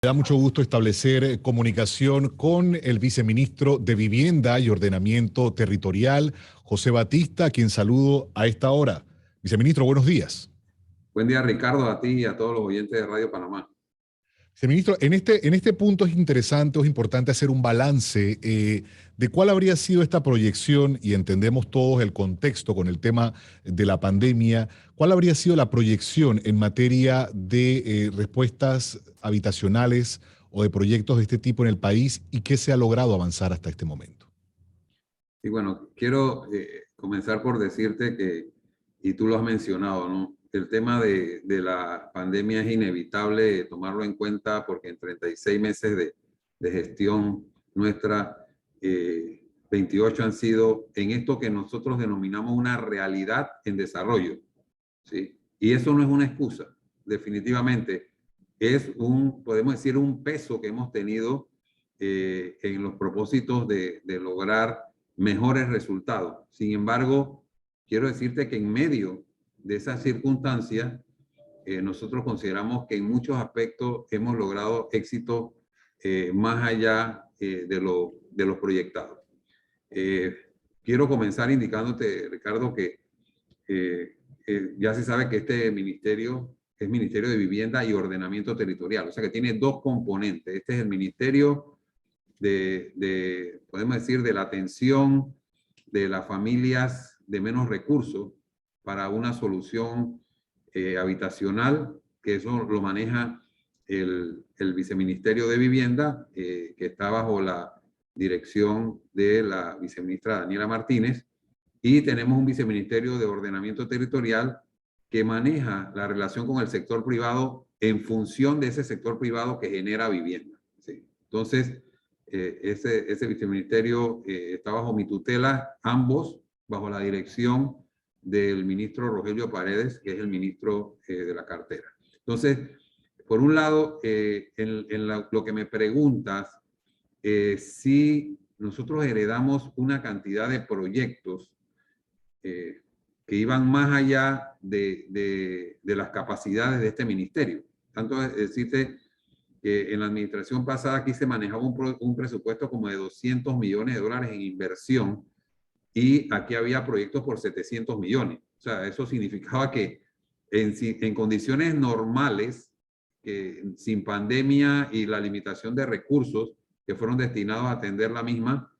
Me da mucho gusto establecer comunicación con el viceministro de Vivienda y Ordenamiento Territorial, José Batista, a quien saludo a esta hora. Viceministro, buenos días. Buen día, Ricardo, a ti y a todos los oyentes de Radio Panamá. Viceministro, en este punto es interesante o es importante hacer un balance de cuál habría sido esta proyección, y entendemos todos el contexto con el tema de la pandemia, cuál habría sido la proyección en materia de respuestas habitacionales o de proyectos de este tipo en el país y qué se ha logrado avanzar hasta este momento. Y bueno, quiero comenzar por decirte que, y tú lo has mencionado, ¿no? El tema de la pandemia es inevitable tomarlo en cuenta porque en 36 meses de gestión nuestra, 28 han sido en esto que nosotros denominamos una realidad en desarrollo, ¿sí? Y eso no es una excusa, definitivamente. Es podemos decir, un peso que hemos tenido en los propósitos de lograr mejores resultados. Sin embargo, quiero decirte que en medio de esas circunstancias, nosotros consideramos que en muchos aspectos hemos logrado éxito más allá de los proyectados. Quiero comenzar indicándote, Ricardo, que ya se sabe que este ministerio es Ministerio de Vivienda y Ordenamiento Territorial, o sea que tiene dos componentes. Este es el Ministerio podemos decir, de la atención de las familias de menos recursos para una solución habitacional, que eso lo maneja el Viceministerio de Vivienda, que está bajo la dirección de la viceministra Daniela Martínez, y tenemos un Viceministerio de Ordenamiento Territorial que maneja la relación con el sector privado en función de ese sector privado que genera vivienda. ¿Sí? Entonces, ese viceministerio está bajo mi tutela, ambos bajo la dirección del ministro Rogelio Paredes, que es el ministro de la cartera. Entonces, por un lado, lo que me preguntas, si nosotros heredamos una cantidad de proyectos que iban más allá de las capacidades de este ministerio. Tanto es decirte que en la administración pasada aquí se manejaba un presupuesto como de 200 millones de dólares en inversión y aquí había proyectos por 700 millones. O sea, eso significaba que en condiciones normales, sin pandemia y la limitación de recursos que fueron destinados a atender la misma,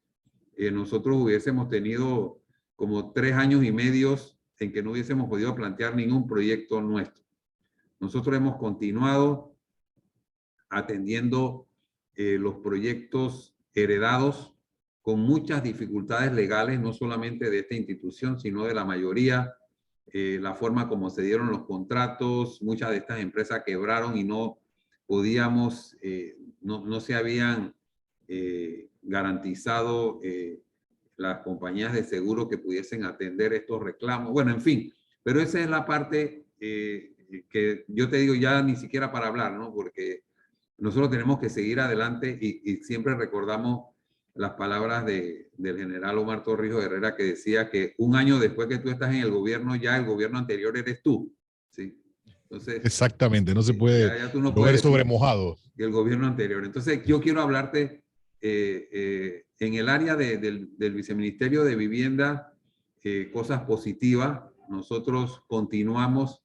nosotros hubiésemos tenido como 3 años y medio en que no hubiésemos podido plantear ningún proyecto nuestro. Nosotros hemos continuado atendiendo los proyectos heredados con muchas dificultades legales, no solamente de esta institución, sino de la mayoría, la forma como se dieron los contratos, muchas de estas empresas quebraron y no podíamos, no se habían garantizado las compañías de seguro que pudiesen atender estos reclamos. Bueno, en fin, pero esa es la parte que yo te digo ya ni siquiera para hablar, ¿no? Porque nosotros tenemos que seguir adelante y siempre recordamos las palabras del general Omar Torrijos Herrera, que decía que un año después que tú estás en el gobierno, ya el gobierno anterior eres tú. ¿Sí? Entonces, Exactamente, no se puede ya tú no llover puedes sobre decir mojado. que el gobierno anterior. Entonces, yo quiero hablarte en el área del Viceministerio de Vivienda, cosas positivas. Nosotros continuamos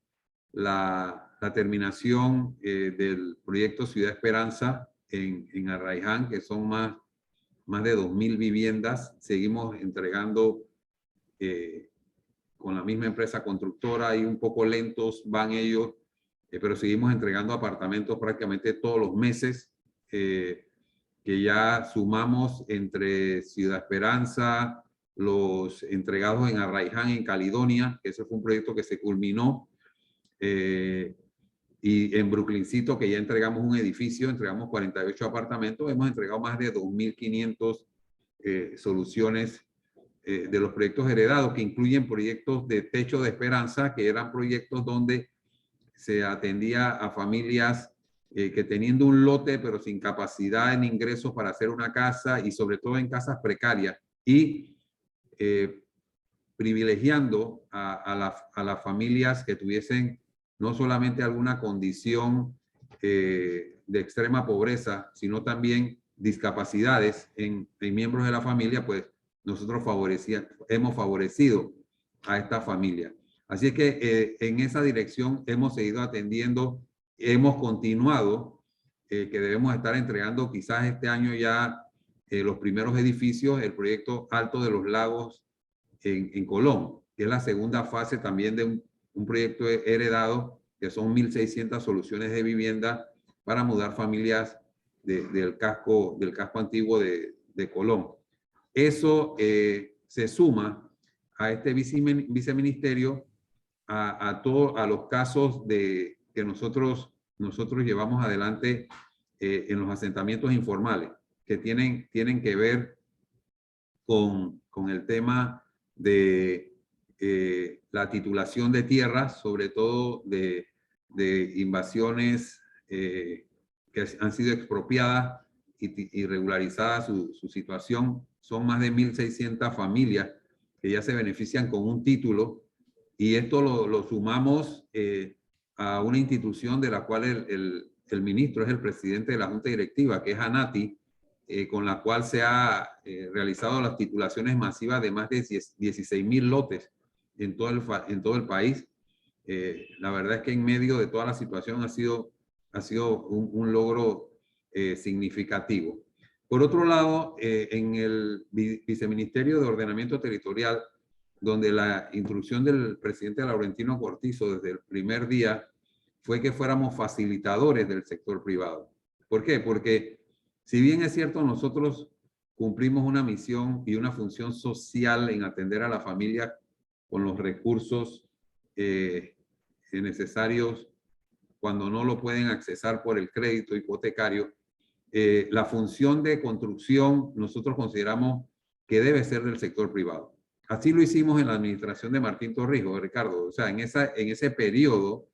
la terminación del proyecto Ciudad Esperanza en Arraiján, que son más de 2.000 viviendas. Seguimos entregando con la misma empresa constructora y un poco lentos van ellos, pero seguimos entregando apartamentos prácticamente todos los meses, que ya sumamos entre Ciudad Esperanza, los entregados en Arraiján, en Caledonia, que ese fue un proyecto que se culminó, y en Brooklyncito, que ya entregamos un edificio, entregamos 48 apartamentos, hemos entregado más de 2.500 soluciones de los proyectos heredados, que incluyen proyectos de Techo de Esperanza, que eran proyectos donde se atendía a familias que teniendo un lote pero sin capacidad en ingresos para hacer una casa, y sobre todo en casas precarias, y privilegiando a las familias que tuviesen no solamente alguna condición de extrema pobreza, sino también discapacidades en miembros de la familia, pues nosotros hemos favorecido a esta familia. Así es que en esa dirección hemos seguido atendiendo, hemos continuado, que debemos estar entregando quizás este año ya los primeros edificios, el proyecto Alto de los Lagos en Colón, que es la segunda fase también de un proyecto heredado, que son 1.600 soluciones de vivienda para mudar familias del casco antiguo de Colón. Eso se suma a este viceministerio a los casos que nosotros llevamos adelante en los asentamientos informales, que tienen que ver con el tema de la titulación de tierras, sobre todo de invasiones que han sido expropiadas y regularizada su situación. Son más de 1.600 familias que ya se benefician con un título, y esto lo sumamos a una institución de la cual el ministro es el presidente de la Junta Directiva, que es ANATI, con la cual se ha realizado las titulaciones masivas de más de 16.000 lotes en todo el país. La verdad es que en medio de toda la situación ha sido un logro significativo. Por otro lado, en el Viceministerio de Ordenamiento Territorial, donde la instrucción del presidente Laurentino Cortizo desde el primer día fue que fuéramos facilitadores del sector privado. ¿Por qué? Porque si bien es cierto, nosotros cumplimos una misión y una función social en atender a la familia con los recursos necesarios cuando no lo pueden accesar por el crédito hipotecario, la función de construcción nosotros consideramos que debe ser del sector privado. Así lo hicimos en la administración de Martín Torrijos, Ricardo. O sea, en ese periodo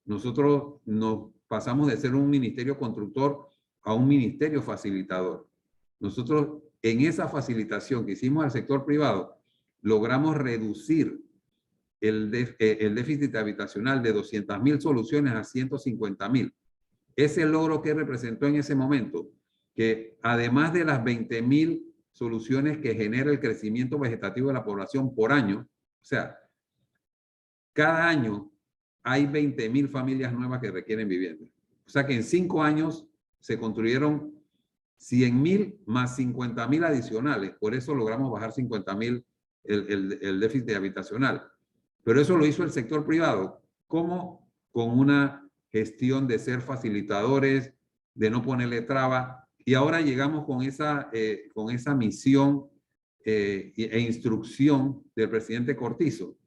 nosotros nos pasamos de ser un ministerio constructor a un ministerio facilitador. Nosotros en esa facilitación que hicimos al sector privado logramos reducir el déficit habitacional de 200.000 soluciones a 150.000. Ese logro que representó en ese momento, que además de las 20.000 soluciones que genera el crecimiento vegetativo de la población por año, o sea, cada año hay 20.000 familias nuevas que requieren vivienda. O sea que en 5 años se construyeron 100.000 más 50.000 adicionales. Por eso logramos bajar 50.000 el déficit habitacional. Pero eso lo hizo el sector privado. ¿Cómo? Con una gestión de ser facilitadores, de no ponerle traba. Y ahora llegamos con esa misión e instrucción del presidente Cortizo.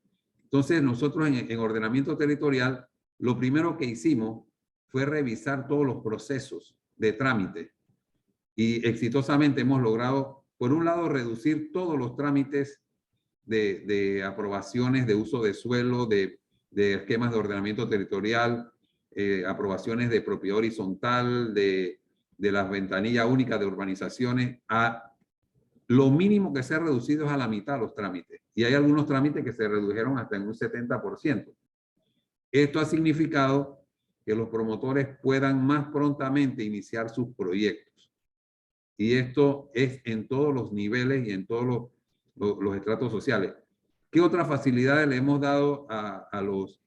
Entonces, nosotros en ordenamiento territorial, lo primero que hicimos fue revisar todos los procesos de trámite. Y exitosamente hemos logrado, por un lado, reducir todos los trámites de aprobaciones de uso de suelo, de esquemas de ordenamiento territorial, aprobaciones de propiedad horizontal, de las ventanillas únicas de urbanizaciones. Lo mínimo que se ha reducido es a la mitad los trámites. Y hay algunos trámites que se redujeron hasta en un 70%. Esto ha significado que los promotores puedan más prontamente iniciar sus proyectos. Y esto es en todos los niveles y en todos los estratos sociales. ¿Qué otras facilidades le hemos dado a los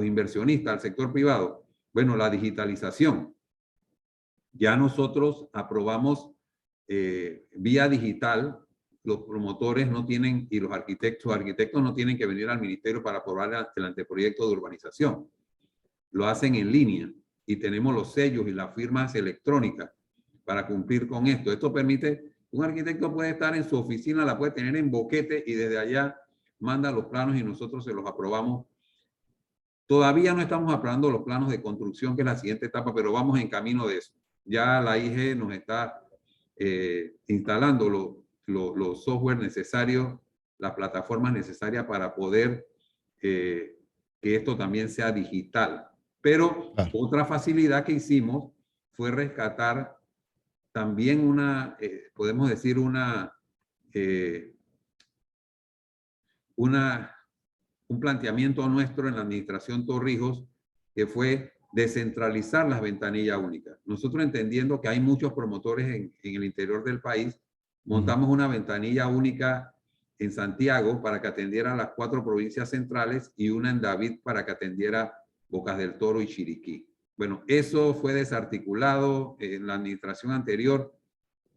inversionistas, al sector privado? Bueno, la digitalización. Ya nosotros aprobamos vía digital. Los promotores no tienen, y los arquitectos no tienen que venir al ministerio para aprobar el anteproyecto de urbanización. Lo hacen en línea y tenemos los sellos y las firmas electrónicas para cumplir con esto. Esto permite, un arquitecto puede estar en su oficina, la puede tener en boquete y desde allá manda los planos y nosotros se los aprobamos. Todavía no estamos aprobando los planos de construcción, que es la siguiente etapa, pero vamos en camino de eso. Ya la IG nos está instalando los software necesarios, las plataformas necesarias para poder que esto también sea digital. Pero otra facilidad que hicimos fue rescatar también podemos decir un planteamiento nuestro en la administración Torrijos, que fue descentralizar las ventanillas únicas. Nosotros entendiendo que hay muchos promotores en el interior del país, montamos una ventanilla única en Santiago para que atendiera las 4 provincias centrales y una en David para que atendiera Bocas del Toro y Chiriquí. Bueno, eso fue desarticulado en la administración anterior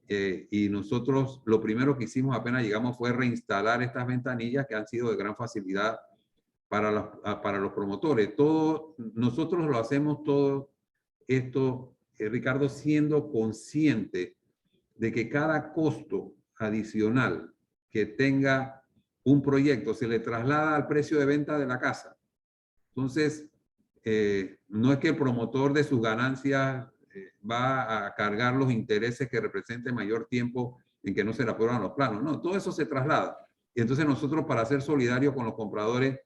y nosotros lo primero que hicimos apenas llegamos fue reinstalar estas ventanillas que han sido de gran facilidad para los promotores. Nosotros lo hacemos todo esto, Ricardo, siendo consciente de que cada costo adicional que tenga un proyecto se le traslada al precio de venta de la casa. Entonces, no es que el promotor de sus ganancias va a cargar los intereses que represente mayor tiempo en que no se le aprueban los planos. No, todo eso se traslada. Y entonces nosotros, para ser solidarios con los compradores,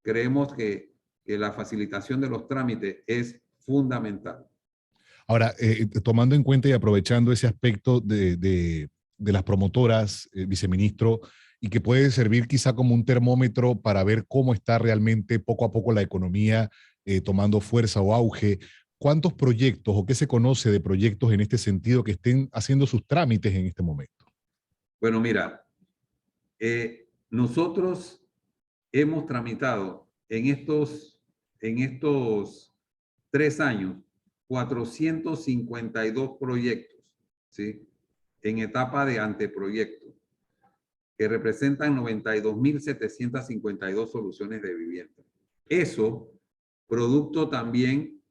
creemos que la facilitación de los trámites es fundamental. Ahora, tomando en cuenta y aprovechando ese aspecto de las promotoras, viceministro, y que puede servir quizá como un termómetro para ver cómo está realmente poco a poco la economía tomando fuerza o auge, ¿cuántos proyectos o qué se conoce de proyectos en este sentido que estén haciendo sus trámites en este momento? Bueno, mira, nosotros hemos tramitado en estos 3 años 452 proyectos, ¿sí? En etapa de anteproyecto, que representan 92.752 soluciones de vivienda. Eso, producto también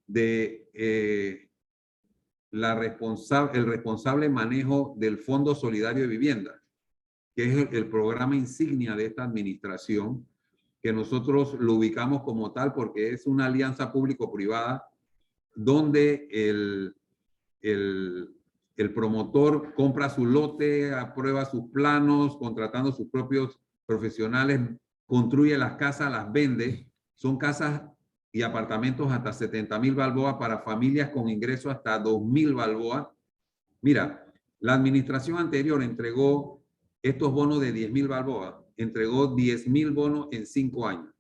de el responsable manejo del Fondo Solidario de Vivienda, que es el programa insignia de esta administración, que nosotros lo ubicamos como tal porque es una alianza público-privada donde el promotor compra su lote, aprueba sus planos, contratando sus propios profesionales, construye las casas, las vende. Son casas y apartamentos hasta 70.000 balboas para familias con ingresos hasta 2.000 balboas. Mira, la administración anterior entregó estos bonos de 10.000 balboas, entregó 10.000 bonos en 5 años.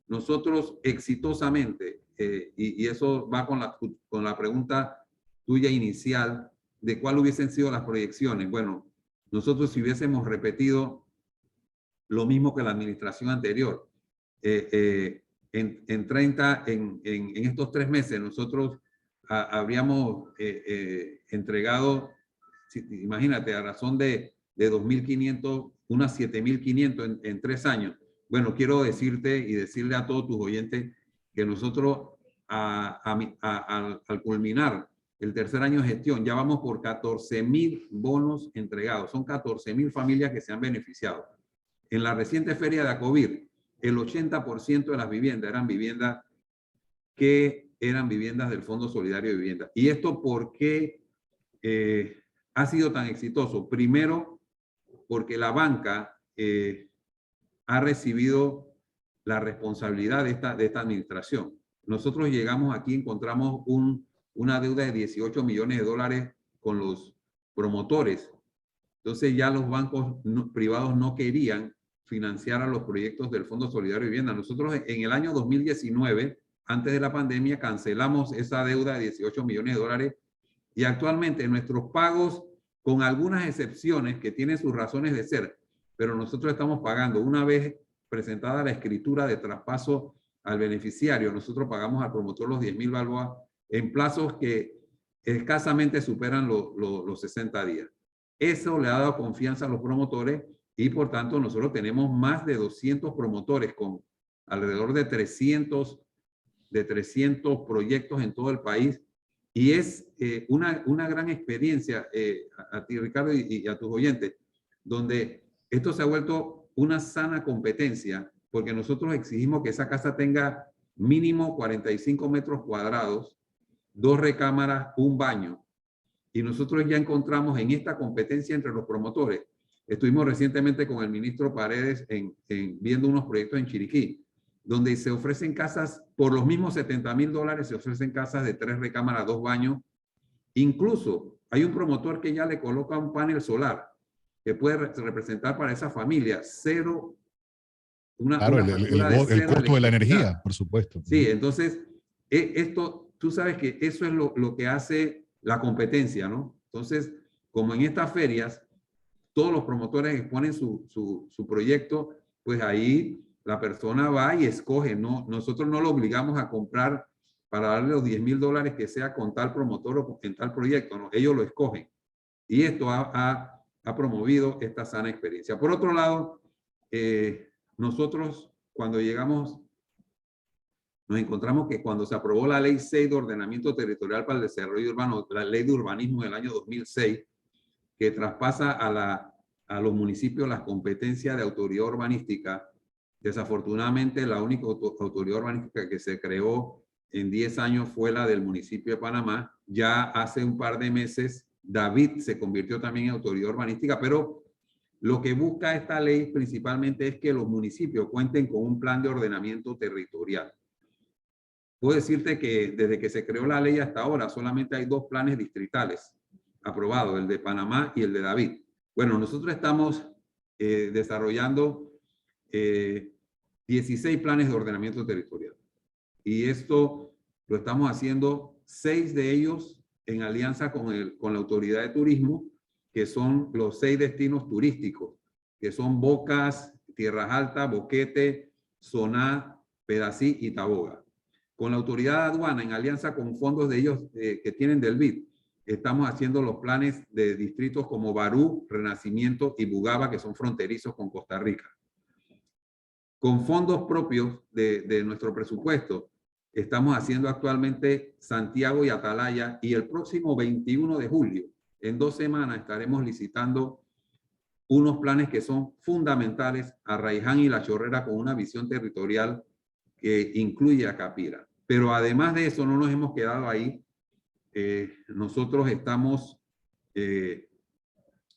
Nosotros exitosamente, y eso va con la pregunta tuya inicial, de cuál hubiesen sido las proyecciones. Bueno, nosotros si hubiésemos repetido lo mismo que la administración anterior, en estos 3 meses nosotros habríamos entregado, imagínate, a razón de 2.500, unas 7.500 en 3 años. Bueno, quiero decirte y decirle a todos tus oyentes que nosotros al culminar el tercer año de gestión, ya vamos por 14.000 bonos entregados. Son 14.000 familias que se han beneficiado. En la reciente feria de Acovir, el 80% de las viviendas eran viviendas del Fondo Solidario de Vivienda. ¿Y esto por qué ha sido tan exitoso? Primero, porque la banca ha recibido la responsabilidad de esta administración. Nosotros llegamos aquí, encontramos una deuda de 18 millones de dólares con los promotores. Entonces ya los bancos privados no querían financiar a los proyectos del Fondo Solidario de Vivienda. Nosotros en el año 2019, antes de la pandemia, cancelamos esa deuda de 18 millones de dólares y actualmente nuestros pagos, con algunas excepciones que tienen sus razones de ser, pero nosotros estamos pagando una vez presentada la escritura de traspaso al beneficiario, nosotros pagamos al promotor los 10.000 balboas en plazos que escasamente superan los 60 días. Eso le ha dado confianza a los promotores y por tanto nosotros tenemos más de 200 promotores con alrededor de 300 proyectos en todo el país y es una gran experiencia a ti, Ricardo, y a tus oyentes, donde esto se ha vuelto una sana competencia porque nosotros exigimos que esa casa tenga mínimo 45 metros cuadrados, 2 recámaras, un baño. Y nosotros ya encontramos en esta competencia entre los promotores. Estuvimos recientemente con el ministro Paredes viendo unos proyectos en Chiriquí, donde se ofrecen casas, por los mismos 70.000 dólares, se ofrecen casas de 3 recámaras, 2 baños. Incluso hay un promotor que ya le coloca un panel solar que puede representar para esa familia claro, el costo de la energía, por supuesto. Sí, entonces Esto, tú sabes que eso es lo que hace la competencia, ¿no? Entonces, como en estas ferias, todos los promotores exponen su proyecto, pues ahí la persona va y escoge, ¿no? Nosotros no lo obligamos a comprar para darle los $10,000 que sea con tal promotor o en tal proyecto, ¿no? Ellos lo escogen. Y esto ha promovido esta sana experiencia. Por otro lado, nosotros cuando llegamos, nos encontramos que cuando se aprobó la Ley 6 de Ordenamiento Territorial para el Desarrollo Urbano, la Ley de Urbanismo del año 2006, que traspasa a los municipios las competencias de autoridad urbanística, desafortunadamente la única autoridad urbanística que se creó en 10 años fue la del municipio de Panamá. Ya hace un par de meses, David se convirtió también en autoridad urbanística, pero lo que busca esta ley principalmente es que los municipios cuenten con un plan de ordenamiento territorial. Puedo decirte que desde que se creó la ley hasta ahora solamente hay 2 planes distritales aprobados, el de Panamá y el de David. Bueno, nosotros estamos desarrollando 16 planes de ordenamiento territorial. Y esto lo estamos haciendo 6 de ellos en alianza con la Autoridad de Turismo, que son los 6 destinos turísticos, que son Bocas, Tierras Altas, Boquete, Soná, Pedací y Taboga. Con la Autoridad de Aduana, en alianza con fondos de ellos que tienen del BID, estamos haciendo los planes de distritos como Barú, Renacimiento y Bugaba, que son fronterizos con Costa Rica. Con fondos propios de nuestro presupuesto, estamos haciendo actualmente Santiago y Atalaya, y el próximo 21 de julio, en 2 semanas, estaremos licitando unos planes que son fundamentales a Raiján y La Chorrera con una visión territorial que incluye a Capira. Pero además de eso, no nos hemos quedado ahí. Nosotros estamos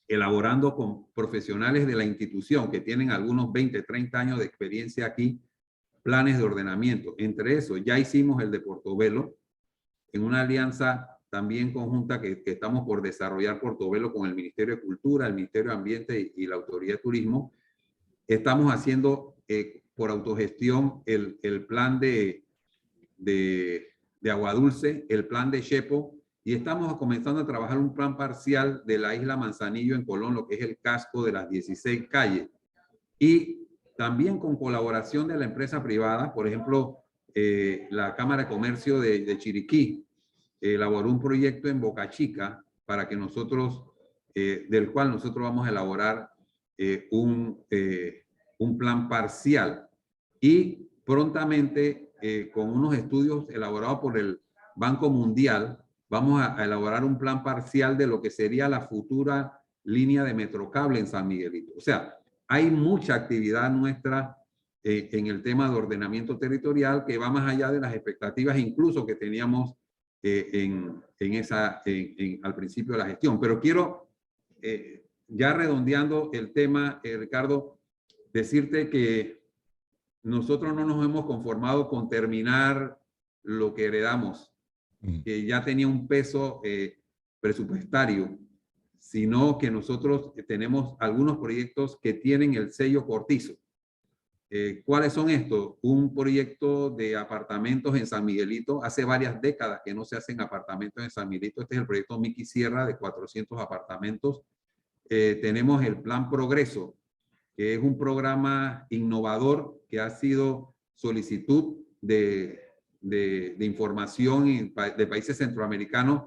elaborando con profesionales de la institución que tienen algunos 20, 30 años de experiencia aquí, planes de ordenamiento. Entre eso, ya hicimos el de Portobelo, en una alianza también conjunta que estamos por desarrollar Portobelo con el Ministerio de Cultura, el Ministerio de Ambiente y la Autoridad de Turismo. Estamos haciendo por autogestión el plan de Agua Dulce, el plan de Chepo, y estamos comenzando a trabajar un plan parcial de la isla Manzanillo en Colón, lo que es el casco de las 16 calles. Y también con colaboración de la empresa privada, por ejemplo, la Cámara de Comercio de Chiriquí elaboró un proyecto en Boca Chica para que nosotros, del cual nosotros vamos a elaborar un plan parcial. Y prontamente, con unos estudios elaborados por el Banco Mundial, vamos a elaborar un plan parcial de lo que sería la futura línea de Metrocable en San Miguelito. O sea, hay mucha actividad nuestra en el tema de ordenamiento territorial que va más allá de las expectativas incluso que teníamos al principio de la gestión. Pero quiero, ya redondeando el tema, Ricardo, decirte que nosotros no nos hemos conformado con terminar lo que heredamos, que ya tenía un peso presupuestario, sino que nosotros tenemos algunos proyectos que tienen el sello Cortizo. ¿Cuáles son estos? Un proyecto de apartamentos en San Miguelito. Hace varias décadas que no se hacen apartamentos en San Miguelito. Este es el proyecto Miki Sierra de 400 apartamentos. Tenemos el Plan Progreso, que es un programa innovador que ha sido solicitud de información de países centroamericanos,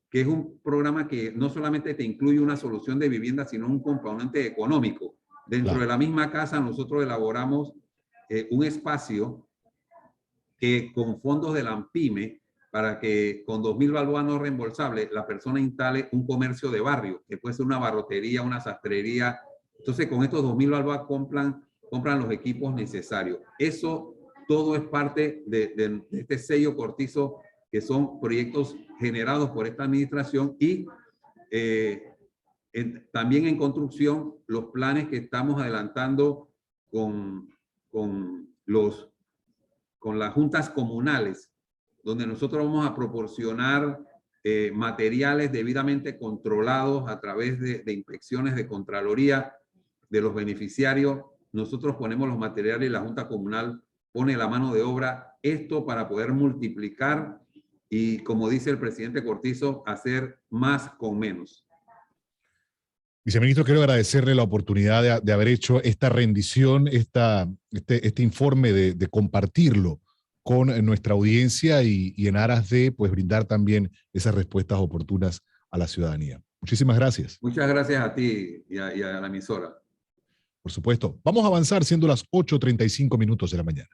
que es un programa que no solamente te incluye una solución de vivienda, sino un componente económico. Dentro de la misma casa nosotros elaboramos un espacio que con fondos de la AMPIME, para que con 2,000 balboas no reembolsables la persona instale un comercio de barrio, que puede ser una barrotería, una sastrería. Entonces con estos 2,000 balboas compran los equipos necesarios. Eso todo es parte de este sello Cortizo, que son proyectos generados por esta administración y también en construcción los planes que estamos adelantando con las juntas comunales, donde nosotros vamos a proporcionar materiales debidamente controlados a través de inspecciones de Contraloría de los beneficiarios. Nosotros ponemos los materiales y la junta comunal pone la mano de obra, esto para poder multiplicar y, como dice el presidente Cortizo, hacer más con menos. Viceministro, quiero agradecerle la oportunidad de haber hecho esta rendición, este informe, de compartirlo con nuestra audiencia y en aras de pues, brindar también esas respuestas oportunas a la ciudadanía. Muchísimas gracias. Muchas gracias a ti y a la emisora. Por supuesto. Vamos a avanzar siendo las 8:35 de la mañana.